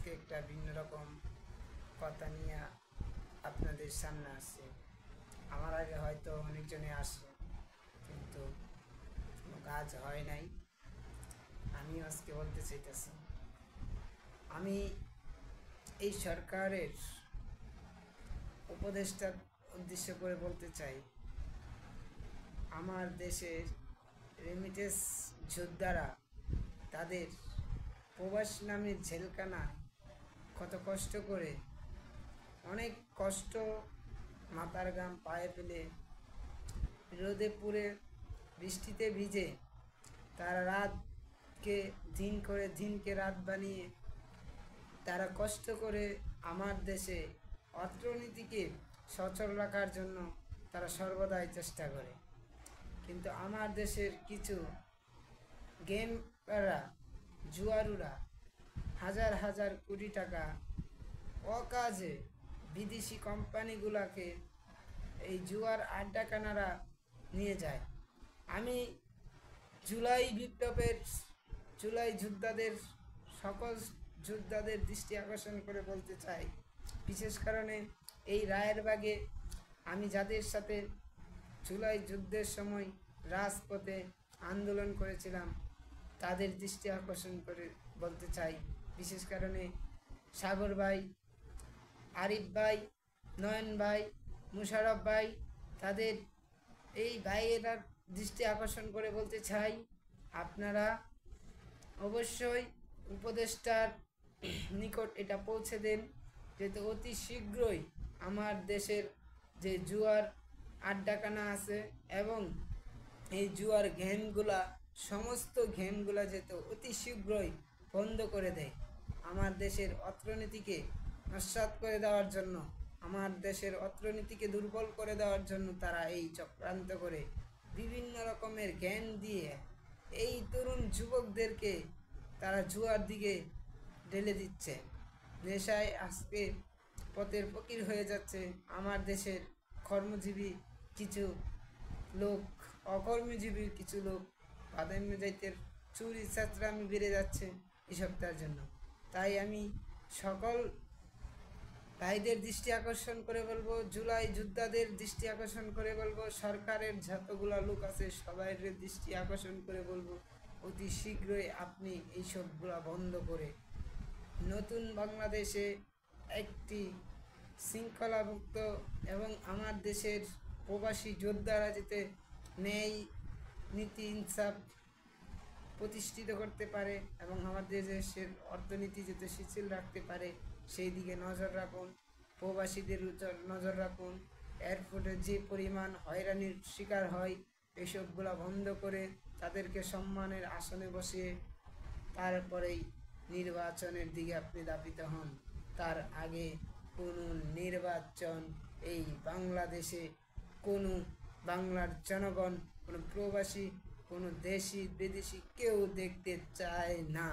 আজকে একটা ভিন্ন রকম কথা নিয়ে আপনাদের সামনে আসছে। আমার আগে হয়তো অনেকজনে আসে, কিন্তু কোনো কাজ হয় নাই। আমি আজকে বলতে চাইতেছি, আমি এই সরকারের উপদেষ্টার উদ্দেশ্য করে বলতে চাই, আমার দেশের রেমিটেন্স যোদ্ধারা তাদের প্রবাস নামের জেলখানা কত কষ্ট করে, অনেক কষ্ট, মাথার ঘাম পায়ে ফেলে, রোদে পুড়ে, বৃষ্টিতে ভিজে, তারা রাতকে দিন করে, দিনকে রাত বানিয়ে তারা কষ্ট করে আমার দেশে অর্থনীতিকে সচল রাখার জন্য তারা সর্বদাই চেষ্টা করে। কিন্তু আমার দেশের কিছু গেমরা, জুয়ারুরা হাজার হাজার কোটি টাকা অকাজে বিদেশি কোম্পানিগুলোকে এই জুয়ার আড্ডাখানারা নিয়ে যায়। আমি জুলাই বিপ্লবের, জুলাই যোদ্ধাদের, সকল যোদ্ধাদের দৃষ্টি আকর্ষণ করে বলতে চাই, বিশেষ কারণে এই রায়েরবাগে আমি যাদের সাথে জুলাই যুদ্ধের সময় রাজপথে আন্দোলন করেছিলাম, তাদের দৃষ্টি আকর্ষণ করে বলতে চাই, বিশেষ কারণে সাগর ভাই, আরিফ ভাই, নয়ন ভাই, মুশারফ ভাই, তাদের এই ভাইয়েরা দৃষ্টি আকর্ষণ করে বলতে চাই, আপনারা অবশ্যই উপদেষ্টার নিকট এটা পৌঁছে দেন, যাতে অতি শীঘ্রই আমার দেশের যে জুয়ার আড্ডাখানা আছে এবং এই জুয়ার গেমগুলা, সমস্ত গেমগুলা যেত অতি শীঘ্রই বন্ধ করে দেয়। আমার দেশের অর্থনীতিকে নস্যাৎ করে দেওয়ার জন্য, আমার দেশের অর্থনীতিকে দুর্বল করে দেওয়ার জন্য তারা এই চক্রান্ত করে বিভিন্ন রকমের জ্ঞান দিয়ে এই তরুণ যুবকদেরকে তারা জুয়ার দিকে ঢেলে দিচ্ছে। নেশায় আজকে পথের ফকির হয়ে যাচ্ছে আমার দেশের কর্মজীবী কিছু লোক, অকর্মজীবী কিছু লোক, প্রাধান্য যাইতে চুরি চাচরামি বেড়ে যাচ্ছে এসব তার জন্য। তাই আমি সকল ভাইদের দৃষ্টি আকর্ষণ করে বলবো, জুলাই যোদ্ধাদের দৃষ্টি আকর্ষণ করে বলবো, সরকারের যতগুলা লোক আছে সবাইয়ের দৃষ্টি আকর্ষণ করে বলবো, অতি শীঘ্রই আপনি এইসবগুলা বন্ধ করে নতুন বাংলাদেশে একটি শৃঙ্খলামুক্ত এবং আমার দেশের প্রবাসী যোদ্ধারা যাতে ন্যায়, নীতি, ইনসাফ প্রতিষ্ঠিত করতে পারে এবং আমাদের দেশের অর্থনীতি যাতে শিথিল রাখতে পারে, সেই দিকে নজর রাখুন। প্রবাসীদের নজর রাখুন। এয়ারপোর্টে যে পরিমাণ হয়রানির শিকার হয়, এসবগুলো বন্ধ করে তাদেরকে সম্মানের আসনে বসিয়ে তারপরেই নির্বাচনের দিকে আপনি ধাবিত হন। তার আগে কোনো নির্বাচন এই বাংলাদেশে কোনো বাংলার জনগণ, কোনো প্রবাসী, কোনো দেশি বিদেশি কেউ দেখতে চায় না।